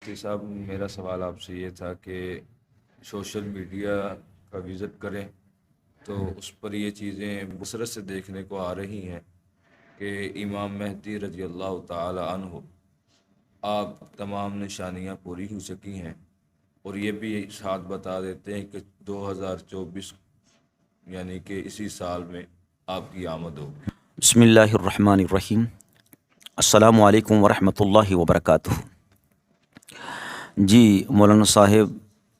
مفتی صاحب میرا سوال آپ سے یہ تھا کہ سوشل میڈیا کا وزٹ کریں تو اس پر یہ چیزیں بصرت سے دیکھنے کو آ رہی ہیں کہ امام مہدی رضی اللہ تعالی عنہ آپ تمام نشانیاں پوری ہو چکی ہیں، اور یہ بھی ساتھ بتا دیتے ہیں کہ 2024 یعنی کہ اسی سال میں آپ کی آمد ہوگی۔ بسم اللہ الرحمن الرحیم۔ السلام علیکم ورحمۃ اللہ وبرکاتہ۔ جی مولانا صاحب،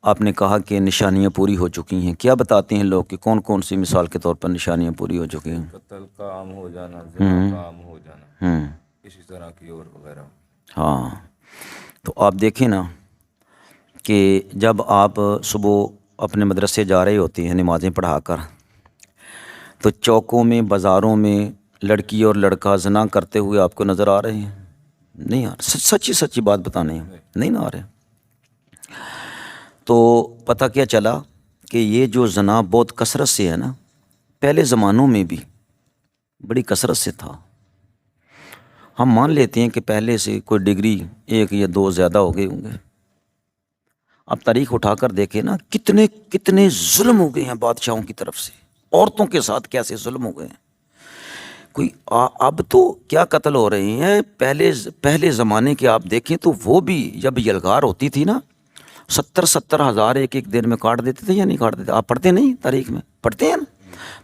آپ نے کہا کہ نشانیاں پوری ہو چکی ہیں، کیا بتاتے ہیں لوگ کہ کون کون سی مثال کے طور پر نشانیاں پوری ہو چکی ہیں؟ قتل کا عام ہو جانا، زنا کا عام ہو جانا، اسی طرح کی اور وغیرہ۔ ہاں، تو آپ دیکھیں نا کہ جب آپ صبح اپنے مدرسے جا رہے ہوتے ہیں نمازیں پڑھا کر، تو چوکوں میں بازاروں میں لڑکی اور لڑکا زنا کرتے ہوئے آپ کو نظر آ رہے ہیں؟ نہیں آ رہے۔ سچی سچی بات بتانے ہیں، نہیں نہ آ رہے۔ تو پتہ کیا چلا کہ یہ جو زنا بہت کثرت سے ہے نا، پہلے زمانوں میں بھی بڑی کثرت سے تھا۔ ہم مان لیتے ہیں کہ پہلے سے کوئی ڈگری 1 یا 2 زیادہ ہو گئے ہوں گے۔ اب تاریخ اٹھا کر دیکھیں نا، کتنے ظلم ہو گئے ہیں بادشاہوں کی طرف سے، عورتوں کے ساتھ کیسے ظلم ہو گئے ہیں۔ کوئی اب تو کیا قتل ہو رہے ہیں، پہلے زمانے کے آپ دیکھیں تو وہ بھی جب یلغار ہوتی تھی نا، 70 ہزار ایک دن میں کاٹ دیتے تھے یا نہیں کاٹ دیتے؟ آپ پڑھتے نہیں تاریخ میں؟ پڑھتے ہیں نا،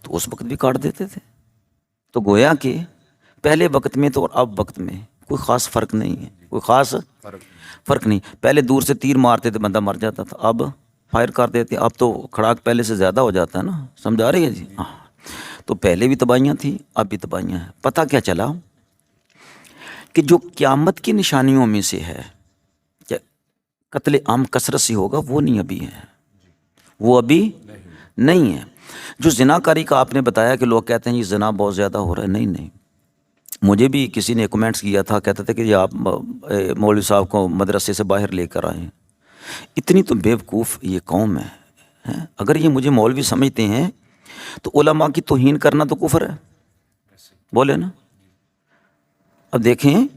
تو اس وقت بھی کاٹ دیتے تھے۔ تو گویا کہ پہلے وقت میں تو اور اب وقت میں کوئی خاص فرق نہیں ہے، کوئی خاص فرق نہیں۔ پہلے دور سے تیر مارتے تھے بندہ مر جاتا تھا، اب فائر کر دیتے، اب تو کھڑاک پہلے سے زیادہ ہو جاتا ہے نا، سمجھ آ رہی ہے جی؟ ہاں، تو پہلے بھی تباہیاں تھیں، اب بھی تباہیاں ہیں۔ پتہ کیا چلا کہ جو قیامت کی نشانیوں میں سے ہے کہ قتل عام کثرت سے ہوگا، وہ نہیں ابھی ہے، وہ ابھی نہیں ہے۔ جو زنا کاری کا آپ نے بتایا کہ لوگ کہتے ہیں یہ زنا بہت زیادہ ہو رہا ہے، نہیں۔ مجھے بھی کسی نے کمنٹس کیا تھا، کہتا تھا کہ یہ آپ مولوی صاحب کو مدرسے سے باہر لے کر آئیں۔ اتنی تو بیوقوف یہ قوم ہے۔ اگر یہ مجھے مولوی سمجھتے ہیں تو علماء کی توہین کرنا تو کفر ہے، بولے نا۔ اب دیکھیں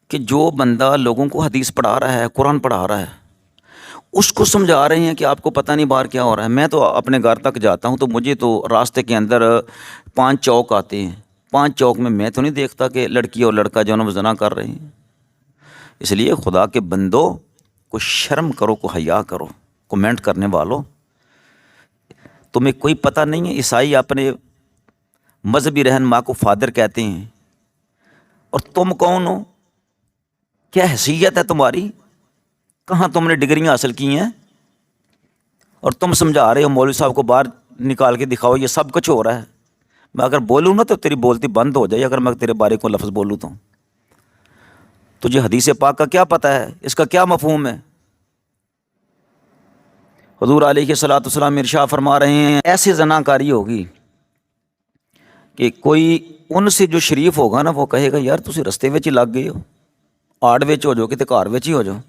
کہ جو بندہ لوگوں کو حدیث پڑھا رہا ہے، قرآن پڑھا رہا ہے، اس کو سمجھا رہے ہیں کہ آپ کو پتہ نہیں باہر کیا ہو رہا ہے۔ میں تو اپنے گھر تک جاتا ہوں تو مجھے تو راستے کے اندر 5 چوک آتے ہیں، 5 چوک میں تو نہیں دیکھتا کہ لڑکی اور لڑکا جو ہے وہ زنا کر رہے ہیں۔ اس لیے خدا کے بندو کو شرم کرو، کو حیا کرو۔ کمنٹ کرنے والوں، تمہیں کوئی پتہ نہیں ہے عیسائی اپنے مذہبی رہنما کو فادر کہتے ہیں، اور تم کون ہو؟ کیا حیثیت ہے تمہاری؟ کہاں تم نے ڈگریاں حاصل کی ہیں؟ اور تم سمجھا رہے ہو مولوی صاحب کو باہر نکال کے دکھاؤ یہ سب کچھ ہو رہا ہے۔ میں اگر بولوں نا تو تیری بولتی بند ہو جائے، اگر میں تیرے بارے کو لفظ بولوں تو تجھے حدیث پاک کا کیا پتہ ہے، اس کا کیا مفہوم ہے؟ حضور علیہ الصلوۃ والسلام ارشاد فرما رہے ہیں ایسے زنا کاری ہوگی کہ کوئی ان سے جو شریف ہوگا نا وہ کہے گا یار تسی رستے وچ ہی لگ گئے ہو، آڑ وچ ہو جاؤ، کتے گھر وچ ہی ہو جاؤ۔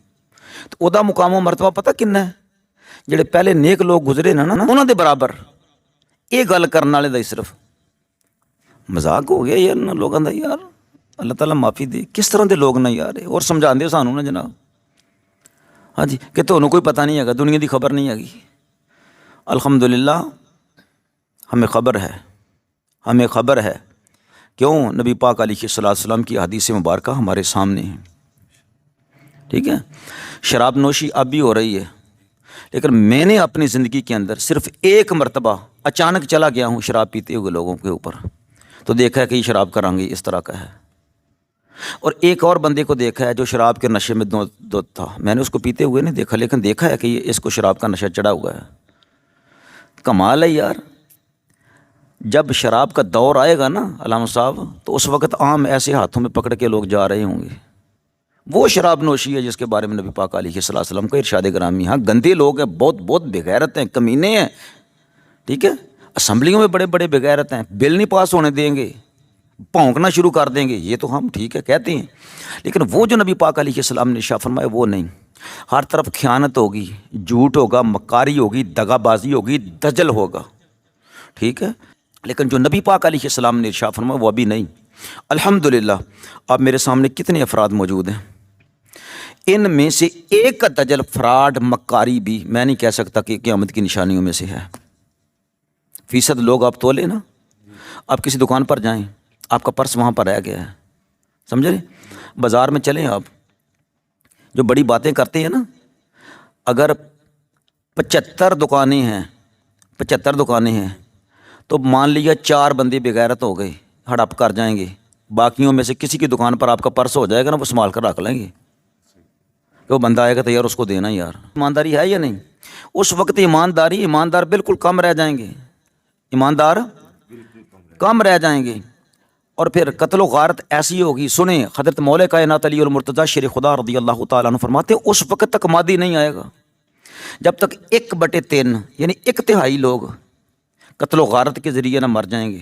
تو او دا مقام و مرتبہ پتہ کنا ہے؟ جڑے پہلے نیک لوگ گزرے نا انہاں دے برابر یہ گل کرن والے دا صرف مذاق ہو گیا یار انہاں لوگاں دا۔ یار اللہ تعالیٰ معافی دے، کس طرح دے لوگ نہ یار، اور سمجھاندے سانوں نا جناب۔ ہاں جی، کہ تانوں کوئی پتہ نہیں ہے، دنیا دی خبر نہیں ہے۔ الحمدللہ ہمیں خبر ہے، کیوں؟ نبی پاک علیہ الصلوۃ والسلام کی حدیث مبارکہ ہمارے سامنے ہیں، ٹھیک ہے۔ شراب نوشی اب بھی ہو رہی ہے، لیکن میں نے اپنی زندگی کے اندر صرف 1 مرتبہ اچانک چلا گیا ہوں شراب پیتے ہوئے لوگوں کے اوپر، تو دیکھا ہے کہ یہ شراب کا رنگ اس طرح کا ہے۔ اور ایک اور بندے کو دیکھا ہے جو شراب کے نشے میں دو تھا، میں نے اس کو پیتے ہوئے نہیں دیکھا، لیکن دیکھا ہے کہ یہ اس کو شراب کا نشہ چڑھا ہوا ہے۔ کمال ہے یار۔ جب شراب کا دور آئے گا نا علامہ صاحب، تو اس وقت عام ایسے ہاتھوں میں پکڑ کے لوگ جا رہے ہوں گے۔ وہ شراب نوشی ہے جس کے بارے میں نبی پاک علیہ الصلوۃ والسلام کا ارشاد گرامی۔ ہاں گندے لوگ ہیں، بہت بغیرت ہیں، کمینے ہیں، ٹھیک ہے۔ اسمبلیوں میں بڑے بغیرت ہیں، بل نہیں پاس ہونے دیں گے، بھونکنا شروع کر دیں گے، یہ تو ہم ٹھیک ہے کہتے ہیں، لیکن وہ جو نبی پاک علیہ السلام نے ارشاد فرمایا وہ نہیں۔ ہر طرف خیانت ہوگی، جھوٹ ہوگا، مکاری ہوگی، دغا بازی ہوگی، دجل ہوگا، ٹھیک ہے، لیکن جو نبی پاک علیہ السلام نے ارشاد فرمایا وہ ابھی نہیں۔ الحمدللہ اب میرے سامنے کتنے افراد موجود ہیں، ان میں سے ایک کا دجل فراڈ مکاری بھی میں نہیں کہہ سکتا کہ قیامت کی نشانیوں میں سے ہے. فیصد لوگ آپ تولے نا, آپ کسی دکان پر جائیں, آپ کا پرس وہاں پر رہ گیا ہے, سمجھ رہے, بازار میں چلیں آپ, جو بڑی باتیں کرتے ہیں نا, اگر 75 دکانیں ہیں تو مان لیا 4 بندے بغیرت ہو گئے, ہڑپ کر جائیں گے, باقیوں میں سے کسی کی دکان پر آپ کا پرس ہو جائے گا نا, وہ سنبھال کر رکھ لیں گے کہ وہ بندہ آئے گا تو یار اس کو دینا یار. ایمانداری ہے یا نہیں؟ اس وقت ایماندار بالکل کم رہ جائیں گے, ایماندار کم رہ جائیں گے, اور پھر قتل و غارت ایسی ہوگی. سنیں حضرت مولا کائنات علی المرتضیٰ شیر خدا رضی اللہ تعالیٰ عنہ فرماتے ہیں اس وقت تک مادی نہیں آئے گا جب تک 1/3 یعنی 1/3 لوگ قتل و غارت کے ذریعے نہ مر جائیں گے,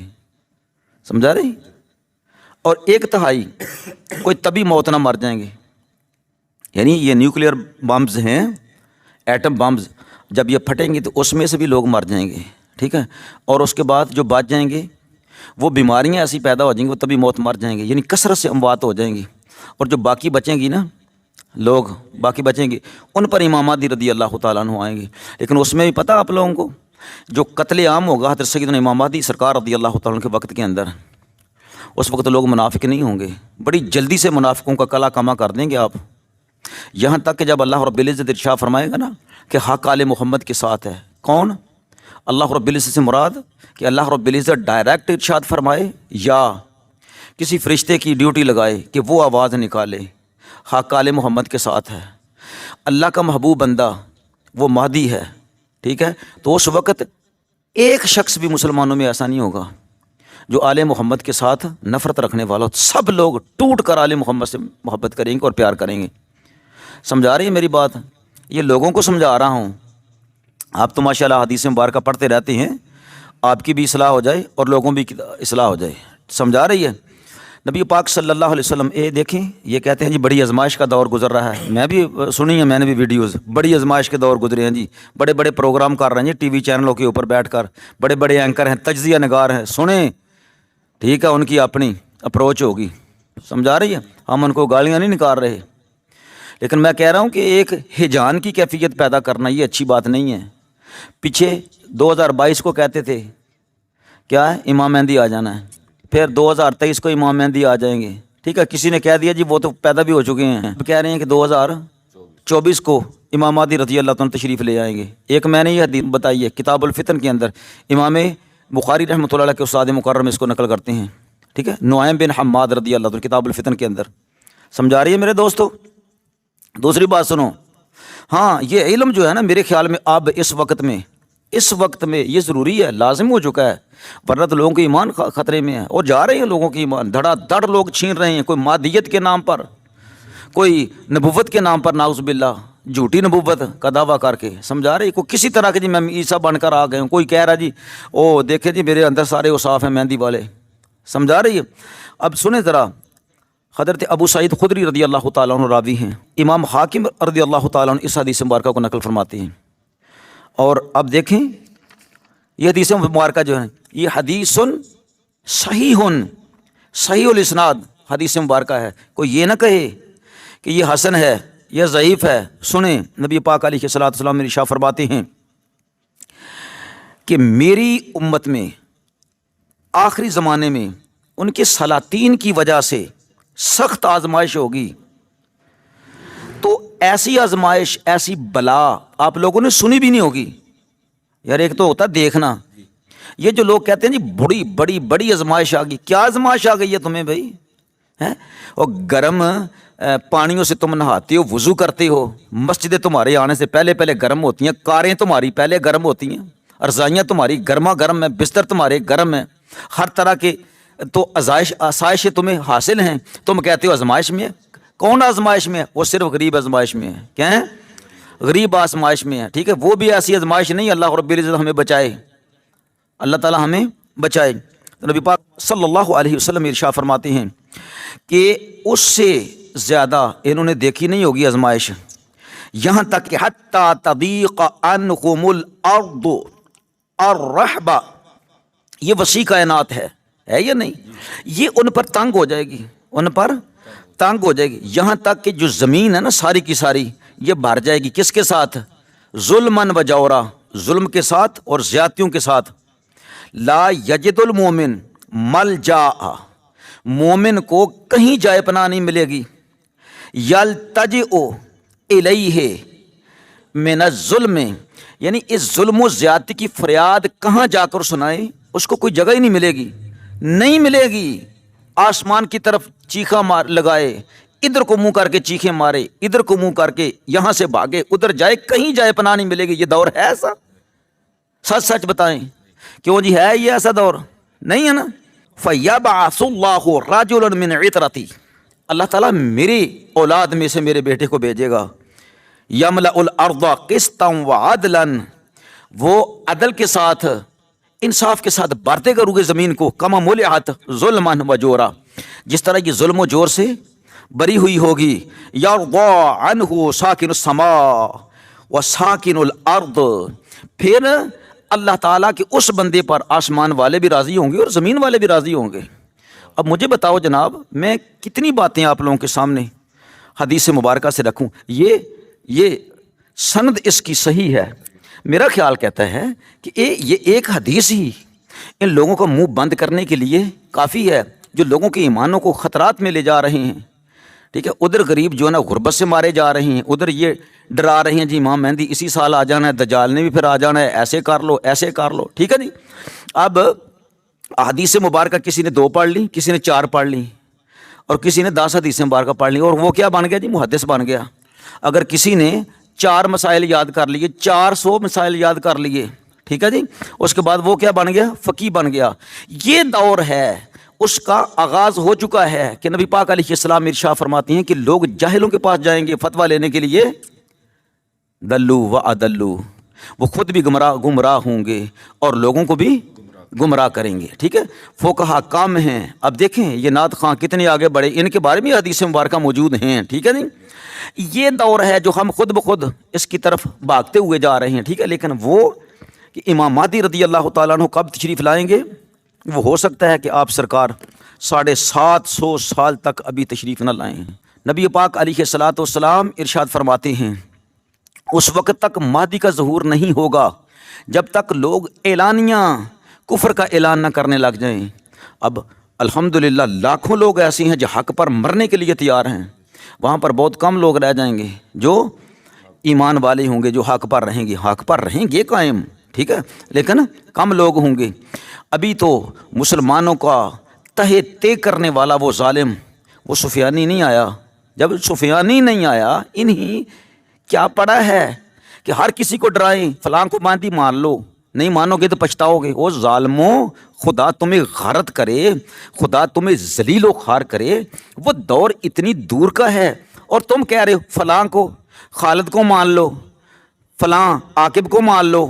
سمجھا رہی, اور 1/3 کوئی طبی موت نہ مر جائیں گے. یعنی یہ نیوکلیئر بمز ہیں, ایٹم بمز, جب یہ پھٹیں گے تو اس میں سے بھی لوگ مر جائیں گے, ٹھیک ہے, اور اس کے بعد جو بچ جائیں گے وہ بیماریاں ایسی پیدا ہو جائیں گی, وہ طبی موت مر جائیں گے, یعنی کثرت سے اموات ہو جائیں گی. اور جو باقی بچیں گی نا لوگ, باقی بچیں گے, ان پر امام مہدی رضی اللہ تعالیٰ عنہ آئیں گے. لیکن اس میں بھی پتہ آپ لوگوں کو, جو قتل عام ہوگا حضرت سیدنا امام مہدی سرکار رضی اللہ تعالیٰ عنہ کے وقت کے اندر, اس وقت لوگ منافق نہیں ہوں گے, بڑی جلدی سے منافقوں کا کلا کما کر دیں گے آپ. یہاں تک کہ جب اللہ رب العزت ارشاد فرمائے گا نا کہ حق آل محمد کے ساتھ ہے, کون؟ اللہ رب العزت سے مراد کہ اللہ رب العزت ڈائریکٹ ارشاد فرمائے یا کسی فرشتے کی ڈیوٹی لگائے کہ وہ آواز نکالے حق آل محمد کے ساتھ ہے, اللہ کا محبوب بندہ وہ مہدی ہے, ٹھیک ہے. تو اس وقت ایک شخص بھی مسلمانوں میں ایسا نہیں ہوگا جو آل محمد کے ساتھ نفرت رکھنے والا ہو. سب لوگ ٹوٹ کر آل محمد سے محبت کریں گے اور پیار کریں گے. سمجھا رہی ہے میری بات؟ یہ لوگوں کو سمجھا رہا ہوں, آپ تو ماشاءاللہ حدیث مبارکہ پڑھتے رہتے ہیں, آپ کی بھی اصلاح ہو جائے اور لوگوں بھی اصلاح ہو جائے. سمجھا رہی ہے؟ نبی پاک صلی اللہ علیہ وسلم دیکھیں, یہ کہتے ہیں جی بڑی آزمائش کا دور گزر رہا ہے. میں بھی سنی ہے, میں نے بھی ویڈیوز, بڑی آزمائش کے دور گزرے ہیں جی, بڑے بڑے پروگرام کر رہے ہیں جی ٹی وی چینلوں کے اوپر بیٹھ کر, بڑے بڑے اینکر ہیں, تجزیہ نگار ہیں, سنیں, ٹھیک ہے, ان کی اپنی اپروچ ہوگی. سمجھا رہی ہے؟ ہم ان کو گالیاں نہیں نکال رہے, لیکن میں کہہ رہا ہوں کہ ایک ہجان کی کیفیت پیدا کرنا یہ اچھی بات نہیں ہے. پیچھے 2022 کو کہتے تھے کیا ہے, امام مہدی آ جانا ہے, پھر 2023 کو امام مہدی آ جائیں گے, ٹھیک ہے. کسی نے کہہ دیا جی وہ تو پیدا بھی ہو چکے ہیں, اب کہہ رہے ہیں کہ 2024 کو امام مہدی رضی اللہ عنہ تشریف لے آئیں گے. ایک میں نے یہ حدیث بتائی ہے کتاب الفتن کے اندر, امام بخاری رحمۃ اللہ علیہ کے استاد مکرم اس کو نقل کرتے ہیں, ٹھیک ہے, نعیم بن حماد رضی اللہ عنہ کتاب الفتن کے اندر. سمجھا رہی ہے میرے دوستو؟ دوسری بات سنو, ہاں یہ علم جو ہے نا میرے خیال میں اب اس وقت میں یہ ضروری ہے, لازم ہو چکا ہے, ورنہ تو لوگوں کے ایمان خطرے میں ہے, اور جا رہے ہیں لوگوں کے ایمان دھڑا دھڑ لوگ چھین رہے ہیں, کوئی مادیت کے نام پر, کوئی نبوت کے نام پر, ناؤذ باللہ جھوٹی نبوت کا دعویٰ کر کے. سمجھا رہے, کوئی کسی طرح کے جی میں عیسیٰ بن کر آ گئے ہوں, کوئی کہہ رہا جی او دیکھیں جی میرے اندر سارے اوصاف ہیں مہندی والے. سمجھا رہی ہے؟ اب سنیں ذرا, حضرت ابو سعید خدری رضی اللہ تعالیٰ عنہ راوی ہیں, امام حاکم رضی اللہ تعالیٰ عنہ اس حدیث مبارکہ کو نقل فرماتے ہیں. اور اب دیکھیں یہ حدیث مبارکہ جو ہے یہ حدیث صحیح الاسناد حدیث مبارکہ ہے. کوئی یہ نہ کہے کہ یہ حسن ہے, یہ ضعیف ہے. سنیں نبی پاک علیہ الصلوۃ والسلام ارشاد فرماتے ہیں کہ میری امت میں آخری زمانے میں ان کے سلاطین کی وجہ سے سخت آزمائش ہوگی. تو ایسی آزمائش, ایسی بلا آپ لوگوں نے سنی بھی نہیں ہوگی. یار ایک تو ہوتا دیکھنا, یہ جو لوگ کہتے ہیں جی بڑی آزمائش آ گئی, کیا آزمائش آ گئی ہے تمہیں بھائی؟ ہیں اور گرم پانیوں سے تم نہاتے ہو, وضو کرتے ہو, مسجدیں تمہارے آنے سے پہلے گرم ہوتی ہیں, کاریں تمہاری پہلے گرم ہوتی ہیں, ارزائیاں تمہاری گرما گرم ہیں, بستر تمہارے گرم ہیں, ہر طرح کے تو آسائشیں تمہیں حاصل ہیں. تم کہتے ہو آزمائش میں ہے. کون آزمائش میں ہے؟ وہ صرف غریب آزمائش میں ہے. کیا ہے؟ غریب آزمائش میں ہے, ٹھیک ہے. وہ بھی ایسی آزمائش نہیں, اللہ رب العزت ہمیں بچائے, اللہ تعالی ہمیں بچائے. نبی پاک صلی اللہ علیہ وسلم ارشاد فرماتے ہیں کہ اس سے زیادہ انہوں نے دیکھی نہیں ہوگی آزمائش, یہاں تک کہ حتی تضیق عنہم الارض الرحبہ, یہ وسیع کائنات ہے یا نہیں, یہ ان پر تنگ ہو جائے گی, ان پر تنگ ہو جائے گی، یہاں تک کہ جو زمین ہے نا ساری کی ساری یہ بھر جائے گی کس کے ساتھ؟ ظلمن و جورا، ظلم کے ساتھ اور زیادتیوں کے ساتھ۔ لا یجد المومن ملجا، مومن کو کہیں جائے پناہ نہیں ملے گی۔ یلتجئ الیہ من الظلم، یعنی اس ظلم و زیادتی کی فریاد کہاں جا کر سنائے، اس کو کوئی جگہ ہی نہیں ملے گی، نہیں ملے گی۔ آسمان کی طرف چیخا مار لگائے، ادھر کو منہ کر کے چیخیں مارے، ادھر کو منہ کر کے یہاں سے بھاگے ادھر جائے، کہیں جائے پناہ نہیں ملے گی۔ یہ دور ہے ایسا؟ سچ سچ بتائیں، کیوں جی ہے یہ ایسا دور؟ نہیں ہے نا۔ فَيَبْعَثُ اللَّهُ رَجُلًا مِنْ عِتْرَتِي، اللہ تعالیٰ میری اولاد میں سے میرے بیٹے کو بھیجے گا، يَمْلَأُ الْأَرْضَ قِسْطًا وَعَدْلًا، وہ عدل کے ساتھ انصاف کے ساتھ بھرتے کرو گے زمین کو، کما ملئت ظلمًا وجورا، جس طرح یہ ظلم و جور سے بری ہوئی ہوگی۔ یرضى عنہ ساکن السماء وساکن الارض، پھر اللہ تعالیٰ کے اس بندے پر آسمان والے بھی راضی ہوں گے اور زمین والے بھی راضی ہوں گے۔ اب مجھے بتاؤ جناب، میں کتنی باتیں آپ لوگوں کے سامنے حدیث مبارکہ سے رکھوں، یہ سند اس کی صحیح ہے؟ میرا خیال کہتا ہے کہ یہ ایک حدیث ہی ان لوگوں کا منہ بند کرنے کے لیے کافی ہے جو لوگوں کے ایمانوں کو خطرات میں لے جا رہے ہیں۔ ٹھیک ہے، ادھر غریب جو ہے نا غربت سے مارے جا رہے ہیں، ادھر یہ ڈرا رہے ہیں جی امام مہدی اسی سال آ جانا ہے، دجال نے بھی پھر آ جانا ہے، ایسے کر لو ایسے کر لو۔ ٹھیک ہے جی، اب حدیث مبارکہ کسی نے 2 پڑھ لی، کسی نے 4 پڑھ لی، اور کسی نے 10 حدیث مبارکہ پڑھ لی، اور وہ کیا بن گیا جی؟ محدث بن گیا۔ اگر کسی نے 4 مسائل یاد کر لیے، 400 مسائل یاد کر لیے، ٹھیک ہے جی، اس کے بعد وہ کیا بن گیا؟ فقیہ بن گیا۔ یہ دور ہے، اس کا آغاز ہو چکا ہے کہ نبی پاک علیہ السلام ارشاد فرماتے ہیں کہ لوگ جاہلوں کے پاس جائیں گے فتویٰ لینے کے لیے، دلو و ادلو، وہ خود بھی گمراہ ہوں گے اور لوگوں کو بھی گمراہ کریں گے۔ ٹھیک ہے، فقہا کام ہیں۔ اب دیکھیں یہ نعت خواں کتنے آگے بڑھے، ان کے بارے میں حدیث مبارکہ موجود ہیں۔ ٹھیک ہے نہیں، یہ دور ہے جو ہم خود بخود اس کی طرف بھاگتے ہوئے جا رہے ہیں۔ ٹھیک ہے، لیکن وہ کہ امام مہدی رضی اللہ تعالیٰ عنہ کب تشریف لائیں گے، وہ ہو سکتا ہے کہ آپ سرکار 750 سال تک ابھی تشریف نہ لائیں۔ نبی پاک علیہ الصلوۃ والسلام ارشاد فرماتے ہیں اس وقت تک مہدی کا ظہور نہیں ہوگا جب تک لوگ اعلانیہ کفر کا اعلان نہ کرنے لگ جائیں۔ اب الحمدللہ لاکھوں لوگ ایسے ہیں جو حق پر مرنے کے لیے تیار ہیں، وہاں پر بہت کم لوگ رہ جائیں گے جو ایمان والے ہوں گے، جو حق پر رہیں گے، حق پر رہیں گے قائم، ٹھیک ہے، لیکن کم لوگ ہوں گے۔ ابھی تو مسلمانوں کا تہہ طے کرنے والا وہ ظالم، وہ سفیانی نہیں آیا۔ جب سفیانی نہیں آیا، انہی کیا پڑا ہے کہ ہر کسی کو ڈرائیں، فلاں کو مہدی مان لو، نہیں مانو گے تو پچھتاؤ گے۔ وہ ظالموں، خدا تمہیں غارت کرے، خدا تمہیں ذلیل و خوار کرے، وہ دور اتنی دور کا ہے اور تم کہہ رہے ہو فلاں کو، خالد کو مان لو، فلاں عاقب کو مان لو،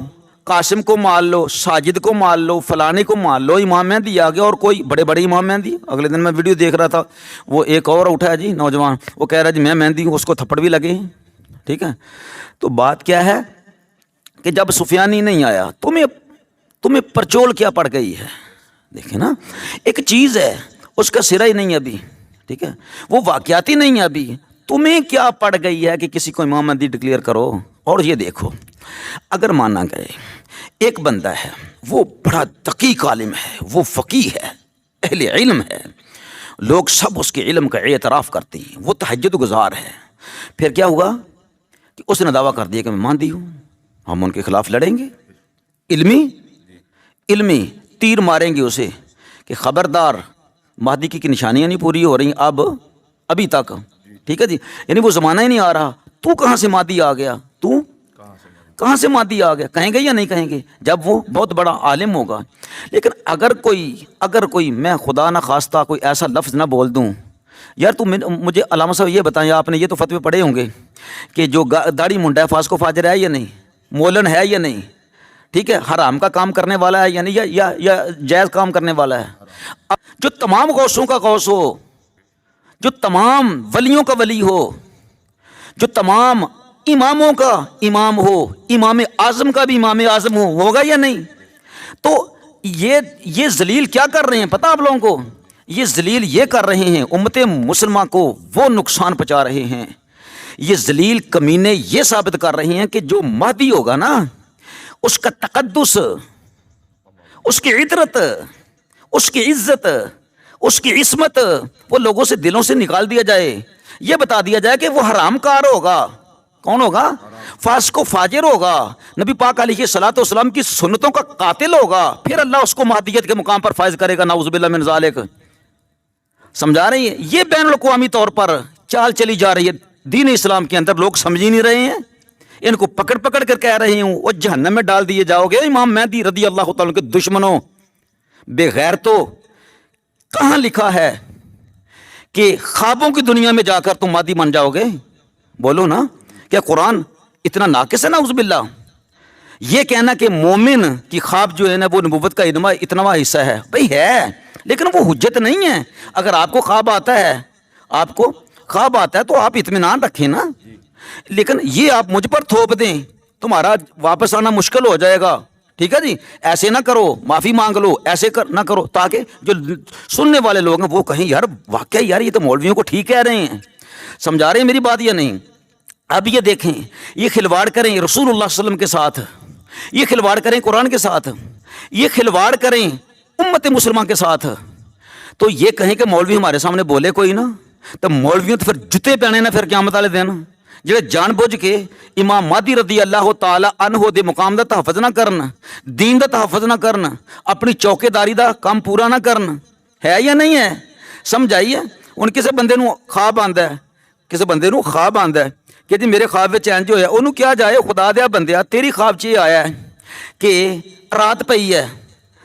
قاسم کو مان لو، ساجد کو مان لو، فلانے کو مان لو، امام مہدی آ گیا، اور کوئی بڑے بڑے امام مہدی۔ اگلے دن میں ویڈیو دیکھ رہا تھا، وہ ایک اور اٹھا ہے جی نوجوان، وہ کہہ رہا ہے جی میں مہدی ہوں، اس کو تھپڑ بھی لگے ہیں۔ ٹھیک ہے، تو بات کیا ہے کہ جب سفیانی نہیں آیا تمہیں پرچول کیا پڑ گئی ہے۔ دیکھیں نا، ایک چیز ہے اس کا سرا ہی نہیں ابھی، ٹھیک ہے، وہ واقعاتی نہیں ہے ابھی، تمہیں کیا پڑ گئی ہے کہ کسی کو امام مہدی ڈکلیئر کرو۔ اور یہ دیکھو، اگر مانا گئے ایک بندہ ہے، وہ بڑا دقیق عالم ہے، وہ فقیہ ہے، اہل علم ہے، لوگ سب اس کے علم کا اعتراف کرتے ہیں، وہ تہجد گزار ہے، پھر کیا ہوا کہ اس نے دعویٰ کر دیا کہ میں مہدی ہوں، ہم ان کے خلاف لڑیں گے، علمی تیر ماریں گے اسے کہ خبردار مہدی کی نشانیاں نہیں پوری ہو رہی ابھی تک۔ ٹھیک ہے جی، یعنی وہ زمانہ ہی نہیں آ رہا، تو کہاں سے مہدی آ گیا، تو کہاں سے مہدی آ گیا، کہیں گے یا نہیں کہیں گے جب وہ بہت بڑا عالم ہوگا۔ لیکن اگر کوئی میں خدا نہ خواستہ کوئی ایسا لفظ نہ بول دوں، یار تو مجھے علامہ صاحب یہ بتائیں، آپ نے یہ تو فتوے پڑھے ہوں گے کہ جو داڑھی منڈا ہے فاسق و فاجر ہے یا نہیں، مولن ہے یا نہیں، ٹھیک ہے، حرام کا کام کرنے والا ہے یا نہیں، یا جائز کام کرنے والا ہے۔ جو تمام غوثوں کا غوث ہو، جو تمام ولیوں کا ولی ہو، جو تمام اماموں کا امام ہو، امام اعظم کا بھی امام اعظم ہوگا یا نہیں؟ تو یہ ذلیل کیا کر رہے ہیں پتہ آپ لوگوں کو؟ یہ ذلیل یہ کر رہے ہیں، امت مسلمہ کو وہ نقصان پہنچا رہے ہیں، یہ ذلیل کمینے یہ ثابت کر رہے ہیں کہ جو مہدی ہوگا نا، اس کا تقدس، اس کی عطرت، اس کی عزت، اس کی عصمت وہ لوگوں سے دلوں سے نکال دیا جائے، یہ بتا دیا جائے کہ وہ حرام کار ہوگا۔ کون ہوگا؟ فاسق و فاجر ہوگا، نبی پاک علیہ الصلوۃ والسلام کی سنتوں کا قاتل ہوگا، پھر اللہ اس کو مہدیت کے مقام پر فائز کرے گا، نعوذ باللہ من ذالک۔ سمجھا رہی ہے؟ یہ بین الاقوامی طور پر چال چلی جا رہی ہے دین اسلام کے اندر، لوگ سمجھ ہی نہیں رہے ہیں، ان کو پکڑ پکڑ کر کہہ رہے ہوں وہ جہنم میں ڈال دیے جاؤ گے۔ امام مہدی رضی اللہ تعالیٰ کے دشمنوں، بے غیرتوں، کہاں لکھا ہے کہ خوابوں کی دنیا میں جا کر تم مہدی بن جاؤ گے؟ بولو نا، کیا قرآن اتنا ناقص ہے؟ نعوذ باللہ۔ یہ کہنا کہ مومن کی خواب جو ہے نا وہ نبوت کا اتنا حصہ ہے، بھئی ہے، لیکن وہ حجت نہیں ہے۔ اگر آپ کو خواب آتا ہے، آپ کو خواب آتا ہے تو آپ اطمینان رکھیں نا، لیکن یہ آپ مجھ پر تھوپ دیں، تمہارا واپس آنا مشکل ہو جائے گا، ٹھیک ہے جی؟ ایسے نہ کرو، معافی مانگ لو، ایسے نہ کرو، تاکہ جو سننے والے لوگ ہیں وہ کہیں یار واقعی یار یہ تو مولویوں کو ٹھیک کہہ رہے ہیں۔ سمجھا رہے ہیں میری بات یا نہیں؟ اب یہ دیکھیں، یہ کھلواڑ کریں رسول اللہ صلی اللہ علیہ وسلم کے ساتھ، یہ کھلواڑ کریں قرآن کے ساتھ، یہ کھلواڑ کریں امت مسلمہ کے ساتھ، تو یہ کہیں کہ مولوی ہمارے سامنے بولے کوئی نا، تو مولویوں تو پھر جتے پہنے نا پھر قیامت والے دن، جڑے جان بوجھ کے امام مہدی رضی اللہ تعالی عنہ دے مقام دا تحفظ نہ کرن، دین دا تحفظ نہ کرن، اپنی چوکے داری دا کام پورا نہ کرن، ہے یا نہیں ہے؟ سمجھائیے۔ ان کسے بندے نو خواب آندا ہے، کسے بندے نو خواب آندا ہے کہ جی میرے خواب وچ انج ہویا، انہوں کیا جائے خدا دیا بندیا تیری خواب چ آیا ہے کہ رات پئی ہے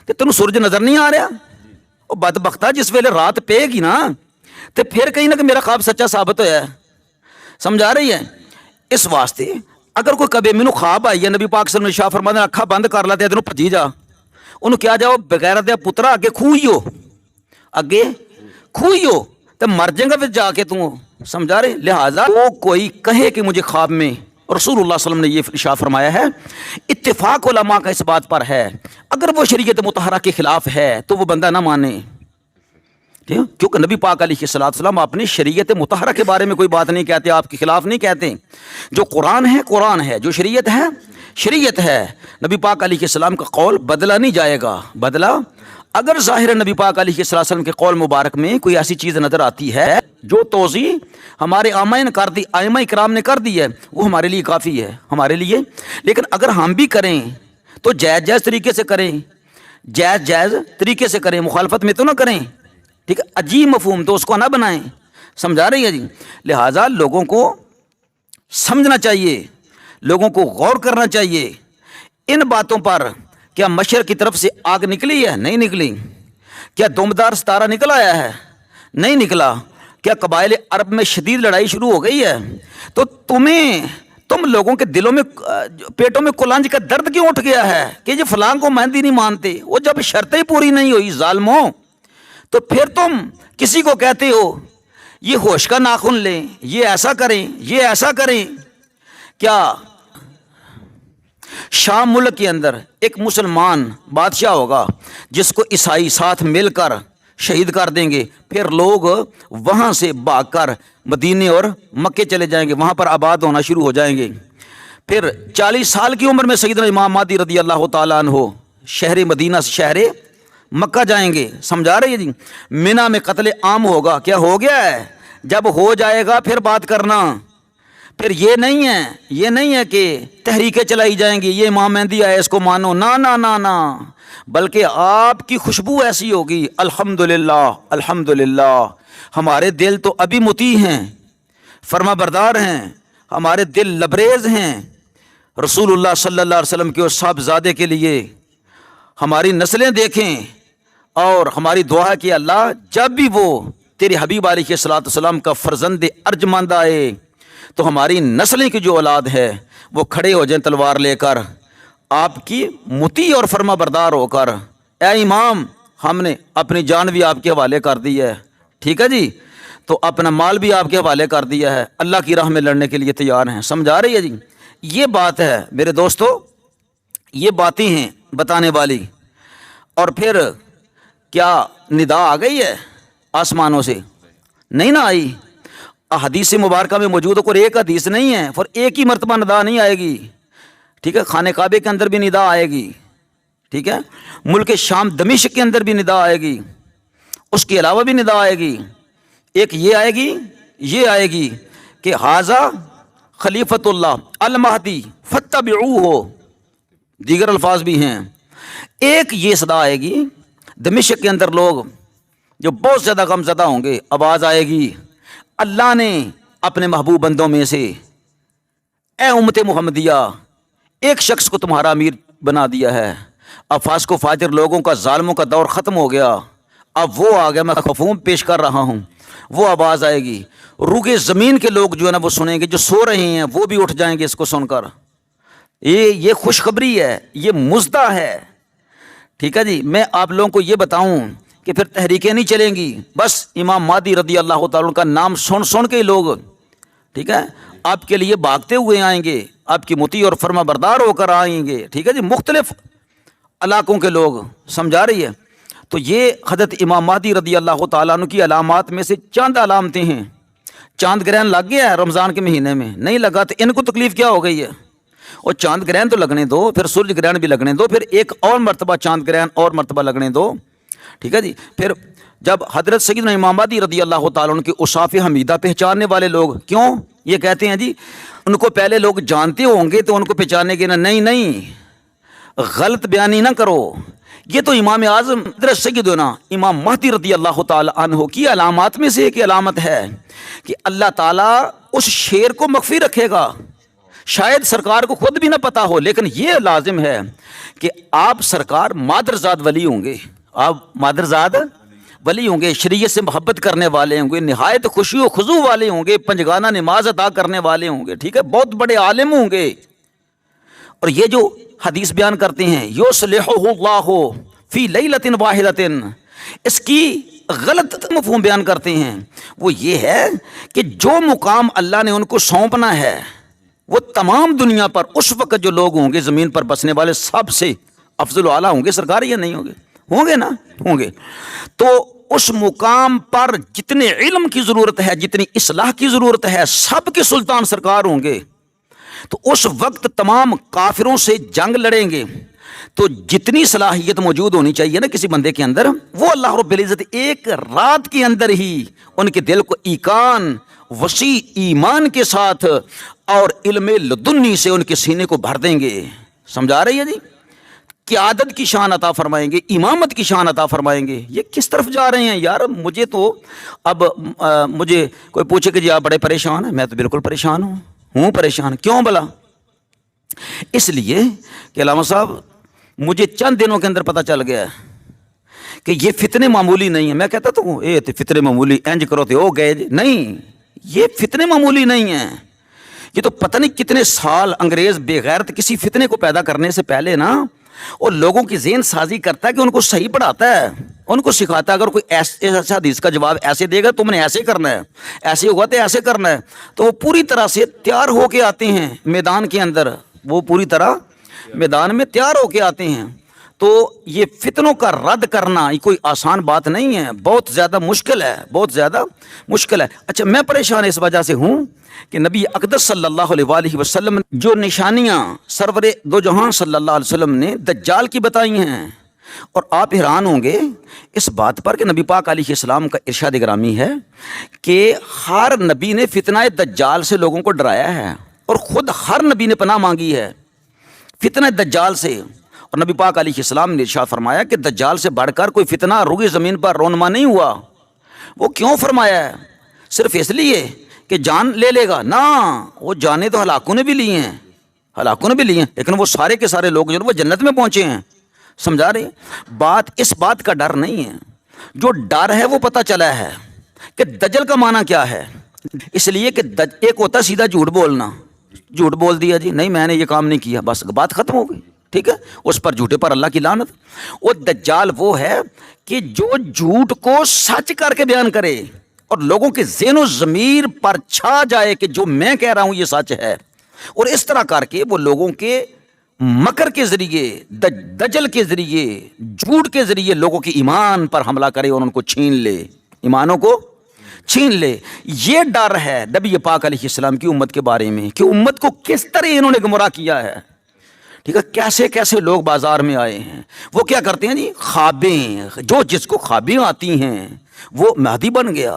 تے تینوں سورج نظر نہیں آ رہا؟ او بدبختہ، جس ویلے رات پے گی نا تے پھر کہیں نہ کہ میرا خواب سچا ثابت ہویا ہے۔ سمجھا رہی ہے؟ اس واسطے اگر کوئی کبھی مینوں خواب آئی ہے، نبی پاک صلی اللہ علیہ وسلم نے فرمایا اکھا بند کر لا تے ادھروں بھجی جا، انہوں کیا جاؤ بغیر دیا پترا اگے کھوئیو، اگے کھوئیو تے مر جائے گا پھر جا کے تو۔ سمجھا رہے؟ لہٰذا وہ کوئی کہے کہ مجھے خواب میں رسول اللہ صلی اللہ علیہ وسلم نے یہ ارشاد فرمایا ہے، اتفاق علماء کا اس بات پر ہے، اگر وہ شریعت مطہرہ کے خلاف ہے تو وہ بندہ نہ مانے، کیونکہ نبی پاک علیہ الصلوۃ والسلام اپنی شریعت مطہرہ کے بارے میں کوئی بات نہیں کہتے، آپ کے خلاف نہیں کہتے۔ جو قرآن ہے قرآن ہے، جو شریعت ہے شریعت ہے۔ نبی پاک علیہ السلام کا قول بدلا نہیں جائے گا، بدلا اگر ظاہر نبی پاک علیہ السلام کے قول مبارک میں کوئی ایسی چیز نظر آتی ہے جو توضیح ہمارے ائمہ اکرام نے کر دی ہے، وہ ہمارے لیے کافی ہے، ہمارے لیے۔ لیکن اگر ہم بھی کریں تو جائز جائز طریقے سے کریں، جائز جائز طریقے سے کریں، مخالفت میں تو نہ کریں، ٹھیک ہے؟ عجیب مفہوم تو اس کو نہ بنائیں۔ سمجھا رہی ہے جی؟ لہٰذا لوگوں کو سمجھنا چاہیے، لوگوں کو غور کرنا چاہیے ان باتوں پر۔ کیا مشرق کی طرف سے آگ نکلی ہے؟ نہیں نکلی۔ کیا دمدار ستارہ نکل آیا ہے؟ نہیں نکلا۔ کیا قبائل عرب میں شدید لڑائی شروع ہو گئی ہے؟ تو تم لوگوں کے دلوں میں پیٹوں میں کلنج کا درد کیوں اٹھ گیا ہے کہ یہ فلاں کو مہندی نہیں مانتے؟ وہ جب شرطیں پوری نہیں ہوئی ظالموں، تو پھر تم کسی کو کہتے ہو یہ ہوش کا ناخن لیں، یہ ایسا کریں، یہ ایسا کریں۔ کیا شام ملک کے اندر ایک مسلمان بادشاہ ہوگا جس کو عیسائی ساتھ مل کر شہید کر دیں گے، پھر لوگ وہاں سے بھاگ کر مدینے اور مکے چلے جائیں گے، وہاں پر آباد ہونا شروع ہو جائیں گے۔ پھر 40 سال کی عمر میں سیدنا امام مہدی رضی اللہ تعالیٰ عنہ شہر مدینہ سے شہر مکہ جائیں گے۔ سمجھا رہے ہیں جی؟ منی میں قتل عام ہوگا۔ کیا ہو گیا ہے؟ جب ہو جائے گا پھر بات کرنا۔ پھر یہ نہیں ہے کہ تحریکیں چلائی جائیں گی، یہ امام مہدی آئے اس کو مانو، نہ نہ نہ نہ، بلکہ آپ کی خوشبو ایسی ہوگی، الحمدللہ الحمدللہ، ہمارے دل تو ابھی مطیع ہیں، فرما بردار ہیں، ہمارے دل لبریز ہیں رسول اللہ صلی اللہ علیہ وسلم کے اور صاحبزادے کے لیے۔ ہماری نسلیں دیکھیں اور ہماری دعا کہ اللہ جب بھی وہ تیرے حبیب علیہ الصلوۃ والسلام کا فرزند ارجمند آئے تو ہماری نسلیں کی جو اولاد ہے وہ کھڑے ہو جائیں تلوار لے کر، آپ کی مطیع اور فرما بردار ہو کر، اے امام ہم نے اپنی جان بھی آپ کے حوالے کر دی ہے، ٹھیک ہے جی، تو اپنا مال بھی آپ کے حوالے کر دیا ہے، اللہ کی راہ میں لڑنے کے لیے تیار ہیں۔ سمجھا رہی ہے جی؟ یہ بات ہے میرے دوستو، یہ باتیں ہیں بتانے والی۔ اور پھر کیا ندا آ گئی ہے؟ آسمانوں سے نہیں نہ آئی. حدیث مبارکہ میں موجود ہو، کوئی ایک حدیث نہیں ہے، پھر ایک ہی مرتبہ ندا نہیں آئے گی. ٹھیک ہے، خانہ کعبے کے اندر بھی ندا آئے گی. ٹھیک ہے، ملک شام دمشق کے اندر بھی ندا آئے گی، اس کے علاوہ بھی ندا آئے گی. ایک یہ آئے گی، یہ آئے گی کہ ھذا خلیفۃ اللہ المہدی فاتبعوہ، دیگر الفاظ بھی ہیں. ایک یہ صدا آئے گی، دمشق کے اندر لوگ جو بہت زیادہ غم زدہ ہوں گے، آواز آئے گی، اللہ نے اپنے محبوب بندوں میں سے اے امت محمدیہ ایک شخص کو تمہارا امیر بنا دیا ہے. اب فاسق و فاجر لوگوں کا، ظالموں کا دور ختم ہو گیا، اب وہ آ گیا، میں مفہوم پیش کر رہا ہوں. وہ آواز آئے گی، روگے زمین کے لوگ جو ہے نا وہ سنیں گے، جو سو رہے ہیں وہ بھی اٹھ جائیں گے اس کو سن کر. یہ خوشخبری ہے، یہ مزدہ ہے. ٹھیک ہے جی، میں آپ لوگوں کو یہ بتاؤں کہ پھر تحریکیں نہیں چلیں گی. بس امام مہدی رضی اللہ تعالیٰ کا نام سن سن کے لوگ، ٹھیک ہے، آپ کے لیے بھاگتے ہوئے آئیں گے، آپ کی مطیع اور فرما بردار ہو کر آئیں گے. ٹھیک ہے جی، مختلف علاقوں کے لوگ، سمجھا رہی ہے. تو یہ حضرت امام مہدی رضی اللہ تعالیٰ عنہ کی علامات میں سے چند علامتیں ہیں. چاند گرہن لگ گیا ہے رمضان کے مہینے میں، نہیں لگا تو ان کو تکلیف کیا ہو گئی ہے. اور چاند گرہن تو لگنے دو، پھر سورج گرہن بھی لگنے دو، پھر ایک اور مرتبہ چاند گرہن اور مرتبہ لگنے دو. ٹھیک ہے جی، پھر جب حضرت سیدنا امام مہدی رضی اللہ تعالیٰ عنہ کی اوصاف حمیدہ پہچاننے والے لوگ، کیوں یہ کہتے ہیں جی ان کو پہلے لوگ جانتے ہوں گے تو ان کو پہچاننے کے نا، نہیں، غلط بیانی نہ کرو. یہ تو امام اعظم حضرت سیدنا امام مہدی رضی اللہ تعالیٰ عنہ کی علامات میں سے ایک علامت ہے کہ اللہ تعالیٰ اس شیر کو مخفی رکھے گا. شاید سرکار کو خود بھی نہ پتا ہو، لیکن یہ لازم ہے کہ آپ سرکار مادرزاد ولی ہوں گے، آپ مادرزاد ولی ہوں گے، شریعت سے محبت کرنے والے ہوں گے، نہایت خوشی و خضوع والے ہوں گے، پنجگانہ نماز ادا کرنے والے ہوں گے. ٹھیک ہے، بہت بڑے عالم ہوں گے. اور یہ جو حدیث بیان کرتے ہیں یصلحہ اللہ فی لیلۃ واحدۃ، اس کی غلط مفہوم بیان کرتے ہیں. وہ یہ ہے کہ جو مقام اللہ نے ان کو سونپنا ہے وہ تمام دنیا پر اس وقت جو لوگ ہوں گے زمین پر بسنے والے سب سے افضل و اعلیٰ ہوں گے. سرکار یا نہیں ہوں گے؟ ہوں گے نا، ہوں گے. تو اس مقام پر جتنے علم کی ضرورت ہے، جتنی اصلاح کی ضرورت ہے، سب کے سلطان سرکار ہوں گے. تو اس وقت تمام کافروں سے جنگ لڑیں گے. تو جتنی صلاحیت موجود ہونی چاہیے نا کسی بندے کے اندر، وہ اللہ رب العزت ایک رات کے اندر ہی ان کے دل کو ایقان، وسیع ایمان کے ساتھ اور علم لدنی سے ان کے سینے کو بھر دیں گے. سمجھا رہی ہے جی؟ قیادت کی شان عطا فرمائیں گے، امامت کی شان عطا فرمائیں گے. یہ کس طرف جا رہے ہیں یار؟ مجھے تو اب مجھے کوئی پوچھے کہ جی آپ بڑے پریشان ہیں، میں تو بالکل پریشان ہوں پریشان. کیوں بلا؟ اس لیے کہ علامہ صاحب مجھے چند دنوں کے اندر پتہ چل گیا کہ یہ فتنے معمولی نہیں ہیں. میں کہتا تو ہوں اے تو فتنے معمولی، انج کرو تو ہو گئے. نہیں، یہ فتنے معمولی نہیں ہیں. یہ تو پتہ نہیں کتنے سال انگریز بے غیرت کسی فتنے کو پیدا کرنے سے پہلے نا، اور لوگوں کی ذہن سازی کرتا ہے کہ ان کو صحیح پڑھاتا ہے، ان کو سکھاتا ہے. اگر کوئی ایسا حدیث کا جواب ایسے دے گا تم نے ایسے کرنا ہے، ایسے ہوگا تو ایسے کرنا ہے. تو وہ پوری طرح سے تیار ہو کے آتے ہیں میدان کے اندر، وہ پوری طرح میدان میں تیار ہو کے آتے ہیں. تو یہ فتنوں کا رد کرنا یہ کوئی آسان بات نہیں ہے، بہت زیادہ مشکل ہے، بہت زیادہ مشکل ہے. اچھا، میں پریشان اس وجہ سے ہوں کہ نبی اقدس صلی اللہ علیہ وآلہ وسلم جو نشانیاں سرور دو جہاں صلی اللہ علیہ وسلم نے دجال کی بتائی ہیں، اور آپ حیران ہوں گے اس بات پر کہ نبی پاک علیہ السلام کا ارشاد گرامی ہے کہ ہر نبی نے فتنہ دجال سے لوگوں کو ڈرایا ہے، اور خود ہر نبی نے پناہ مانگی ہے فتنہ دجال سے. اور نبی پاک علیہ السلام نے ارشاد فرمایا کہ دجال سے بڑھ کر کوئی فتنہ روئے زمین پر رونما نہیں ہوا. وہ کیوں فرمایا ہے؟ صرف اس لیے کہ جان لے گا؟ نہ، وہ جانیں تو ہلاکوں نے بھی لی ہیں، ہلاکوں نے بھی لی ہیں، لیکن وہ سارے کے سارے لوگ جو وہ جنت میں پہنچے ہیں. سمجھا رہے ہیں بات؟ اس بات کا ڈر نہیں ہے. جو ڈر ہے وہ پتہ چلا ہے کہ دجل کا معنی کیا ہے. اس لیے کہ ایک ہوتا سیدھا جھوٹ بولنا، جھوٹ بول دیا جی نہیں میں نے یہ کام نہیں کیا، بس بات ختم ہو گئی. ٹھیک ہے، اس پر جھوٹے پر اللہ کی لعنت. وہ دجال وہ ہے کہ جو جھوٹ کو سچ کر کے بیان کرے اور لوگوں کے ذہن و ضمیر پر چھا جائے کہ جو میں کہہ رہا ہوں یہ سچ ہے، اور اس طرح کر کے وہ لوگوں کے مکر کے ذریعے، دجل کے ذریعے، جھوٹ کے ذریعے لوگوں کے ایمان پر حملہ کرے اور ان کو چھین لے. ایمانوں کو چھین لے. یہ ڈر ہے نبی پاک علیہ السلام کی امت کے بارے میں کہ امت کو کس طرح انہوں نے گمراہ کیا ہے. ٹھیک ہے, کیسے کیسے لوگ بازار میں آئے ہیں, وہ کیا کرتے ہیں جی, خوابیں, جو جس کو خوابیں آتی ہیں وہ مہدی بن گیا,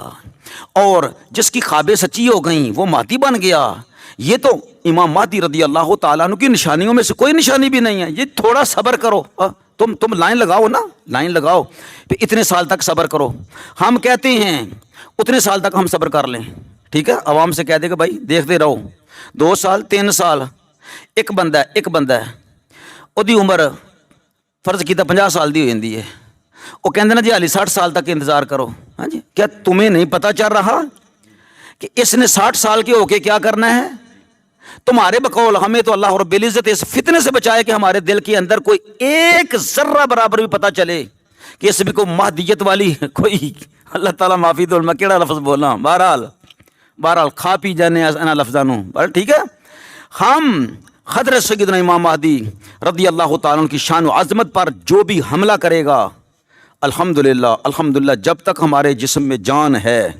اور جس کی خوابیں سچی ہو گئیں وہ مہدی بن گیا. یہ تو امام مہدی رضی اللہ تعالیٰ عنہ کی نشانیوں میں سے کوئی نشانی بھی نہیں ہے. یہ تھوڑا صبر کرو, تم لائن لگاؤ نا, لائن لگاؤ, پھر اتنے سال تک صبر کرو. ہم کہتے ہیں اتنے سال تک ہم صبر کر لیں. ٹھیک ہے, عوام سے کہہ دے کہ بھائی دیکھتے رہو, 2 سال 3 سال. ایک بندہ ہے ਉਹਦੀ عمر فرض کیتا 50 سال دی ہو جاندی ہے, وہ کہندے نا جی حالی 60 سال تک انتظار کرو. ہاں جی, کیا تمہیں نہیں پتہ چل رہا کہ اس نے 60 سال کے ہو کے کیا کرنا ہے؟ تمہارے بقول ہمیں تو اللہ رب العزت اس فتنے سے بچائے کہ ہمارے دل کے اندر کوئی ایک ذرہ برابر بھی پتہ چلے کہ اس میں کوئی مہدیت والی کوئی, اللہ تعالیٰ معافی دو میں کیڑا لفظ بولا, بہرحال کھا پی جانے ان لفظاں نوں. ٹھیک ہے, ہم حضرت سیدنا امام مہدی رضی اللہ تعالیٰ عنہ کی شان و عظمت پر جو بھی حملہ کرے گا, الحمدللہ جب تک ہمارے جسم میں جان ہے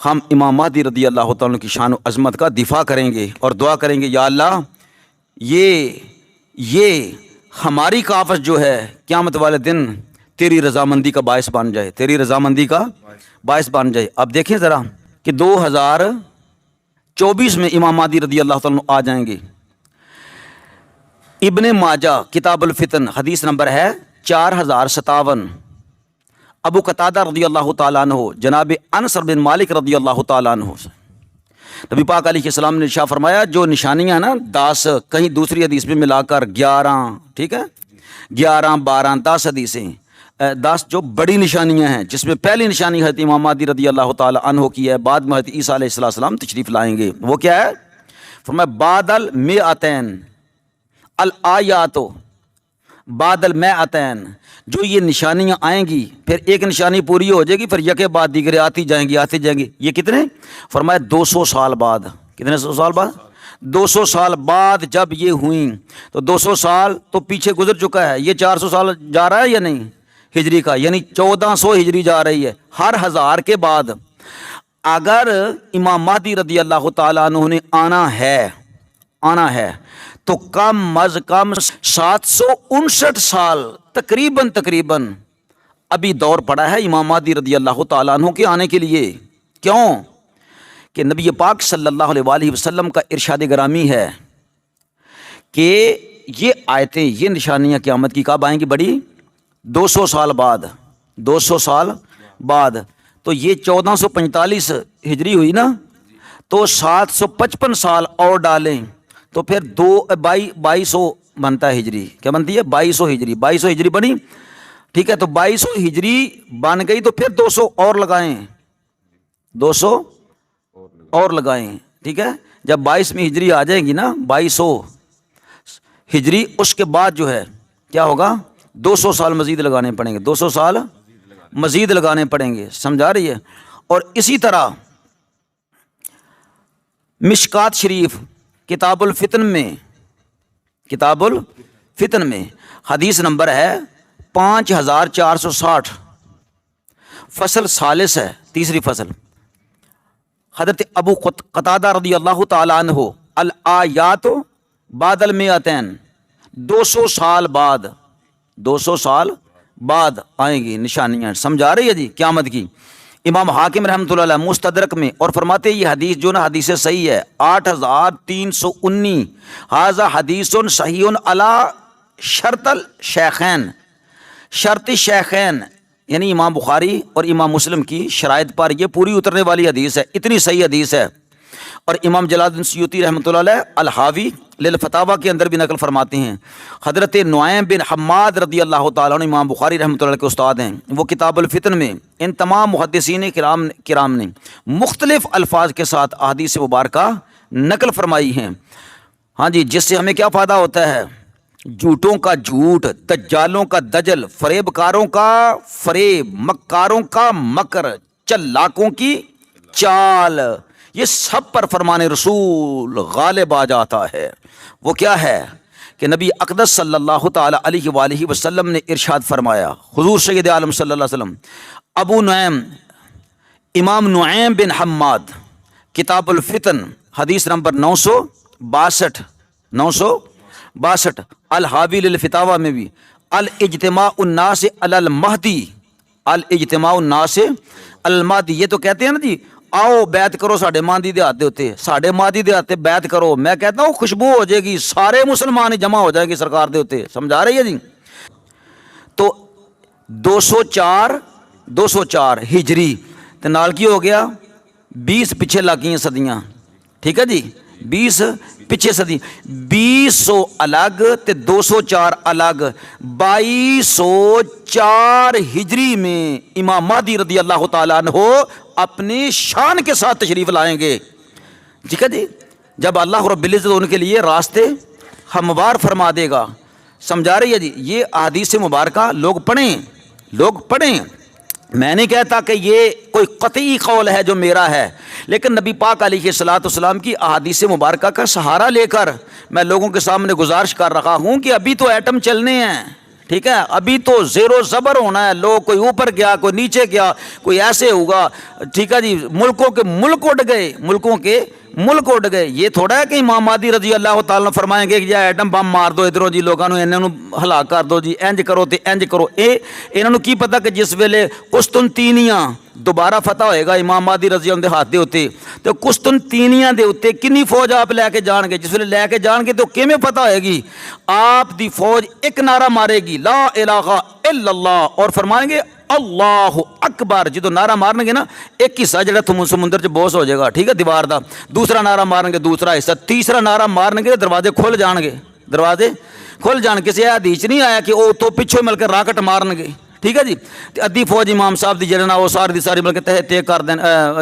ہم امام مہدی رضی اللہ تعالیٰ عنہ کی شان و عظمت کا دفاع کریں گے اور دعا کریں گے, یا اللہ یہ ہماری کافش جو ہے قیامت والے دن تیری رضامندی کا باعث بن جائے, تیری رضامندی کا باعث بن جائے. اب دیکھیں ذرا کہ 2024 میں امام مہدی رضی اللہ تعالیٰ عنہ آ جائیں گے. ابن ماجہ کتاب الفتن حدیث نمبر ہے 4057. ابو قتادہ رضی اللہ تعالیٰ عنہ جناب انس بن مالک رضی اللہ تعالیٰ عنہ سے نبی پاک علیہ السلام نے ارشاد فرمایا, جو نشانیاں نا 10, کہیں دوسری حدیث میں ملا کر 11, ٹھیک ہے 11 12 10 حدیثیں, 10 جو بڑی نشانیاں ہیں, جس میں پہلی نشانی حضرت امام مہدی رضی اللہ تعالیٰ عنہ کی ہے, بعد میں حضرت عیسیٰ علیہ السلام تشریف لائیں گے. وہ کیا ہے؟ فرمایا بعد المئتین الآیات بعد المئتین, جو یہ نشانیاں آئیں گی پھر ایک نشانی پوری ہو جائے گی, پھر یکے بعد دیگرے آتی جائیں گی. یہ کتنے؟ فرمایا 200 سال بعد. کتنے 100 سال بعد؟ 200 سال بعد جب یہ ہوئیں تو 200 سال تو پیچھے گزر چکا ہے, یہ 400 سال جا رہا ہے یا نہیں ہجری کا, یعنی 1400 ہجری جا رہی ہے. ہر 1000 کے بعد اگر امام مہدی رضی اللہ تعالیٰ عنہ نے آنا ہے تو کم از کم 759 سال تقریباً ابھی دور پڑا ہے امام مہدی رضی اللہ تعالیٰ عنہ کے آنے کے لیے. کیوں کہ نبی پاک صلی اللہ علیہ وآلہ وسلم کا ارشاد گرامی ہے کہ یہ آیتیں, یہ نشانیاں قیامت کی کب آئیں گی بڑی؟ 200 سال بعد. 200 سال بعد تو یہ 1445 ہجری ہوئی نا, تو 755 سال اور ڈالیں تو پھر 2200 بنتا ہے ہجری. کیا بنتی ہے؟ 2200 ہجری. 2200 ہجری بنی, ٹھیک ہے, تو 2200 ہجری بن گئی تو پھر 200 اور لگائیں, 200 اور لگائیں. ٹھیک ہے, جب 22ویں ہجری آ جائے گی نا 2200 ہجری, اس کے بعد جو ہے کیا ہوگا؟ 200 سال مزید لگانے پڑیں گے, 200 سال مزید لگانے پڑیں گے. سمجھا رہی ہے؟ اور اسی طرح مشکات شریف کتاب الفتن میں حدیث نمبر ہے 5460, فصل ثالث ہے, تیسری فصل. حضرت ابو قتادہ رضی اللہ تعالیٰ عنہ الآیات بعد المئتین, 200 سال بعد آئیں گی نشانیاں. سمجھا رہی ہے جی قیامت کی؟ امام حاکم رحمۃ اللہ علیہ مستدرک میں اور فرماتے یہ حدیث جو نا حدیث صحیح ہے 8319, ھذا حدیث صحیح علی شرط الشیخین, شرط شیخین یعنی امام بخاری اور امام مسلم کی شرائط پر یہ پوری اترنے والی حدیث ہے, اتنی صحیح حدیث ہے. اور امام جلال الدین سیوطی رحمۃ اللہ علیہ الحاوی للفتاوی کے اندر بھی نقل فرماتے ہیں. حضرت نعیم بن حماد رضی اللہ تعالیٰ عنہ امام بخاری رحمۃ اللہ علیہ کے استاد ہیں, وہ کتاب الفتن میں ان تمام محدثین کرام نے مختلف الفاظ کے ساتھ احادیث مبارکہ نقل فرمائی ہیں. ہاں جی, جس سے ہمیں کیا فائدہ ہوتا ہے؟ جھوٹوں کا جھوٹ, دجالوں کا دجل, فریب کاروں کا فریب, مکاروں کا مکر, چلاکوں کی چال, یہ سب پر فرمان رسول غالب آ جاتا ہے. وہ کیا ہے کہ نبی اقدس صلی اللہ تعالی علیہ وآلہ وسلم نے ارشاد فرمایا, حضور سید عالم صلی اللہ علیہ وسلم ابو نعیم امام نعیم بن حماد کتاب الفتن حدیث نمبر 962 الحاوی للفتاوی میں بھی الاجتماع الناس علی المہدی، الاجتماع الناس المہدی، یہ تو کہتے ہیں نا جی آؤ بیعت کرو ساڈے مہدی دے ہاتھ دے ہوتے، ساڈے مہدی دے ہاتھ بیعت کرو، میں کہتا ہوں خوشبو ہو جائے گی، سارے مسلمان ہی جمع ہو جائیں گے سرکار دے ہوتے، سمجھا رہی ہے جی۔ تو 204 ہجری تے نال کی ہو گیا 20 پیچھے لگ گئی صدیاں، ٹھیک ہے جی، 20 پیچھے صدی، 2000 الگ تے 204 الگ، 2204 ہجری میں امام مہدی رضی اللہ تعالیٰ عنہ اپنی شان کے ساتھ تشریف لائیں گے، ٹھیک ہے جی، جب اللہ رب العزت ان کے لیے راستے ہموار فرما دے گا، سمجھا رہی ہے جی۔ یہ احادیث مبارکہ لوگ پڑھیں، میں نہیں کہتا کہ یہ کوئی قطعی قول ہے جو میرا ہے، لیکن نبی پاک علیہ الصلوۃ والسلام کی احادیث مبارکہ کا سہارا لے کر میں لوگوں کے سامنے گزارش کر رہا ہوں کہ ابھی تو ایٹم چلنے ہیں، ٹھیک ہے، ابھی تو زیر و زبر ہونا ہے، لوگ کوئی اوپر گیا کوئی نیچے گیا کوئی ایسے ہوگا، ٹھیک ہے جی، ملک اڈ گئے، یہ تھوڑا ہے کہ امام مہدی رضی اللہ تعالیٰ فرمائیں گے کہ جا ایٹم بم مار دو ادھروں جی، لوگوں انہوں ہلاک کر دو جی، انج کرو تے انج کرو، انہوں کی پتہ کہ جس ویلے قسطنطینیہ دوبارہ فتح ہوئے گا امام مہدی رضی اللہ دے ہاتھ دے ہوتے، تو قسطنطینیہ دے ہوتے کنی فوج آپ لے کے جان گے، جس ویلے لے کے جان گے تو کیویں فتح ہوئے گی؟ آپ دی فوج ایک نعرہ مارے گی لا الہ الا اللہ، اور فرمائیں گے اللہ اکبر، جدو نعرہ مارن گے نا ایک حصہ جڑا سمندر چ بوس ہو جائے گا، ٹھیک ہے، دیوار دا، دوسرا نعرہ مارن گے دوسرا حصہ، تیسرا نعرہ مارن گے دروازے کھل جان گے، کسی حدیث نہیں آیا کہ وہ تو پچھو مل کے راکٹ مارن گے، ٹھیک ہے جی، ادھی فوج امام صاحب دی جڑا وہ ساری دی ساری مل کے تہ کر دین،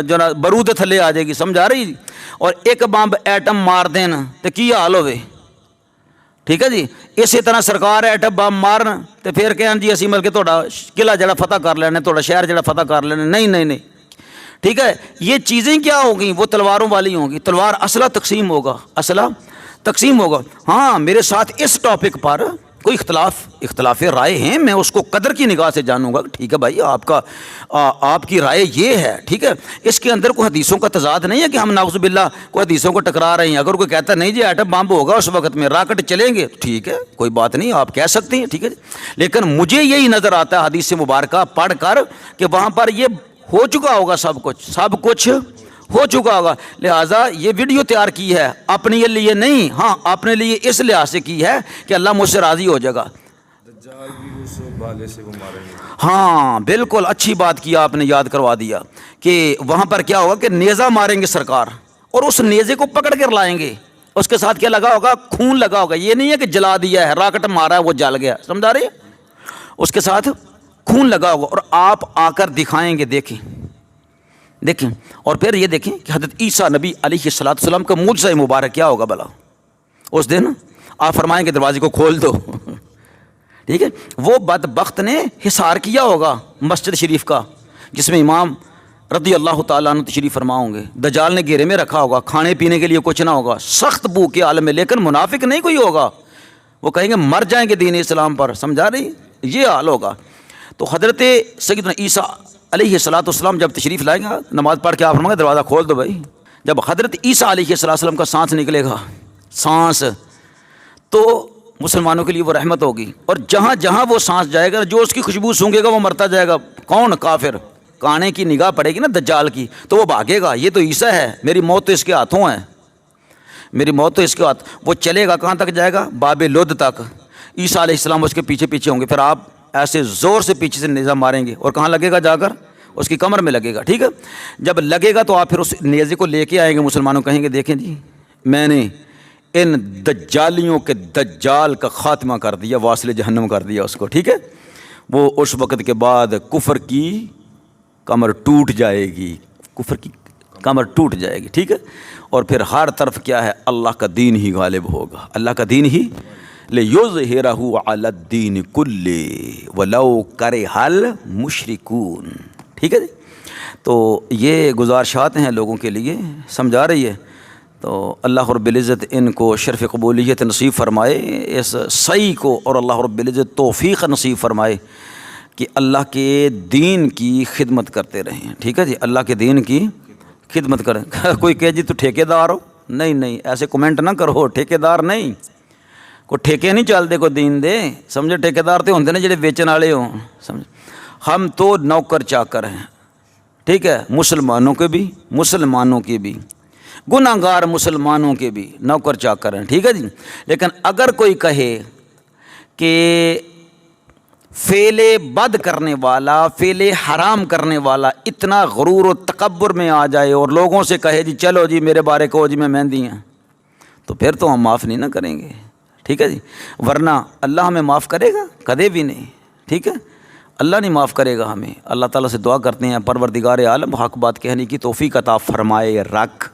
جو برود تھلے آ جائے گی، سمجھا رہی جی، اور ایک بمب ایٹم مار دین تو کی حال ہوئے، ٹھیک ہے جی، اسی طرح سرکار ایٹم بم مارن تو پھر کہیں جی اسی مل کے تھوڑا قلعہ جڑا فتح کر لینے، تھوڑا شہر جڑا فتح کر لینے، نہیں، ٹھیک ہے، یہ چیزیں کیا ہوگی؟ وہ تلواروں والی ہوں گی، تلوار اسلحہ تقسیم ہوگا، ہاں میرے ساتھ اس ٹاپک پر کوئی اختلاف رائے ہیں، میں اس کو قدر کی نگاہ سے جانوں گا، ٹھیک ہے بھائی، آپ کی رائے یہ ہے، ٹھیک ہے، اس کے اندر کوئی حدیثوں کا تضاد نہیں ہے کہ ہم نعوذ باللہ کوئی حدیثوں کو ٹکرا رہے ہیں، اگر کوئی کہتا نہیں جی ایٹم بم ہوگا اس وقت میں راکٹ چلیں گے، ٹھیک ہے، کوئی بات نہیں، آپ کہہ سکتے ہیں، ٹھیک ہے، لیکن مجھے یہی نظر آتا ہے حدیث مبارکہ پڑھ کر کہ وہاں پر یہ ہو چکا ہوگا، سب کچھ ہو چکا ہوگا، لہٰذا یہ ویڈیو تیار کی ہے اپنے لیے نہیں، ہاں اپنے لیے اس لحاظ سے کی ہے کہ اللہ مجھ سے راضی ہو جائے گا، دجال بھی اس بالے سے وہ ماریں گے، ہاں بالکل اچھی بات کیا آپ نے، یاد کروا دیا کہ وہاں پر کیا ہوگا کہ نیزہ ماریں گے سرکار، اور اس نیزے کو پکڑ کر لائیں گے، اس کے ساتھ کیا لگا ہوگا؟ خون لگا ہوگا، یہ نہیں ہے کہ جلا دیا ہے، راکٹ مارا ہے وہ جل گیا، سمجھا رہے ہیں، اس کے ساتھ خون لگا ہوگا، اور آپ آ کر دکھائیں گے، دیکھیں، اور پھر یہ دیکھیں کہ حضرت عیسیٰ نبی علیہ الصلوۃ والسلام کا معجزہ مبارک کیا ہوگا بھلا، اس دن آپ فرمائیں گے دروازے کو کھول دو، ٹھیک ہے، وہ بدبخت نے حصار کیا ہوگا مسجد شریف کا جس میں امام رضی اللہ تعالیٰ عنہ تشریف فرما ہوں گے، دجال نے گھیرے میں رکھا ہوگا، کھانے پینے کے لیے کچھ نہ ہوگا، سخت بھوک کے عالم میں، لیکن منافق نہیں کوئی ہوگا، وہ کہیں گے مر جائیں گے دین اسلام پر، سمجھا رہی، یہ حال ہوگا۔ تو حضرت سیدنا عیسیٰ علیہ الصلوۃ والسلام جب تشریف لائیں گا، نماز پڑھ کے آپ فرمائیں گے دروازہ کھول دو بھائی، جب حضرت عیسیٰ علیہ السلام کا سانس نکلے گا، تو مسلمانوں کے لیے وہ رحمت ہوگی، اور جہاں جہاں وہ سانس جائے گا، جو اس کی خوشبو سونگے گا وہ مرتا جائے گا، کون؟ کافر، کانے کی نگاہ پڑے گی نا دجال کی تو وہ بھاگے گا، یہ تو عیسیٰ ہے، میری موت تو اس کے ہاتھوں ہے، وہ چلے گا کہاں تک جائے گا؟ باب لد تک، عیسیٰ علیہ السلام اس کے پیچھے ہوں گے، پھر آپ ایسے زور سے پیچھے سے نیزہ ماریں گے، اور کہاں لگے گا؟ جا کر اس کی کمر میں لگے گا، ٹھیک ہے، جب لگے گا تو آپ پھر اس نیزے کو لے کے آئیں گے، مسلمانوں کہیں گے دیکھیں جی میں نے ان دجالیوں کے دجال کا خاتمہ کر دیا، واصل جہنم کر دیا اس کو، ٹھیک ہے، وہ اس وقت کے بعد کفر کی کمر ٹوٹ جائے گی، ٹھیک ہے، اور پھر ہر طرف کیا ہے؟ اللہ کا دین ہی غالب ہوگا، اللہ کا دین ہی لِیُظْہِرَہُ عَلَى الدِّینِ کُلِّهِ وَلَوْ کَرِہَ الْمُشْرِکُونَ، ٹھیک ہے جی، تو یہ گزارشات ہیں لوگوں کے لیے، سمجھا رہی ہے، تو اللہ رب العزت ان کو شرف قبولیت نصیب فرمائے، اس سعی کو، اور اللہ رب العزت توفیق نصیب فرمائے کہ اللہ کے دین کی خدمت کرتے رہیں. ٹھیک ہے جی, اللہ کے دین کی خدمت کریں. کوئی کہے جی تو ٹھیکیدار ہو, نہیں ایسے کومنٹ نہ کرو, ٹھیکیدار نہیں, کوئی ٹھیکے نہیں چلتے, کوئی دین دے سمجھے. ٹھیکیدار تو ہوندے نے جڑے بیچن والے ہوں, سمجھ. ہم تو نوکر چاکر ہیں, ٹھیک ہے, مسلمانوں کے بھی گناہ گار مسلمانوں کے بھی نوکر چاکر ہیں, ٹھیک ہے جی. لیکن اگر کوئی کہے کہ فعل بد کرنے والا, فعل حرام کرنے والا اتنا غرور و تکبر میں آ جائے اور لوگوں سے کہے جی چلو جی میرے بارے کہو جی میں مہندی ہیں, تو پھر تو ہم معاف نہیں نہ کریں گے, ٹھیک ہے جی. ورنہ اللہ ہمیں معاف کرے گا؟ کدے بھی نہیں, ٹھیک ہے. اللہ نہیں معاف کرے گا ہمیں. اللہ تعالیٰ سے دعا کرتے ہیں پروردگار عالم حق بات کہنے کی توفیق عطا فرمائے رکھ.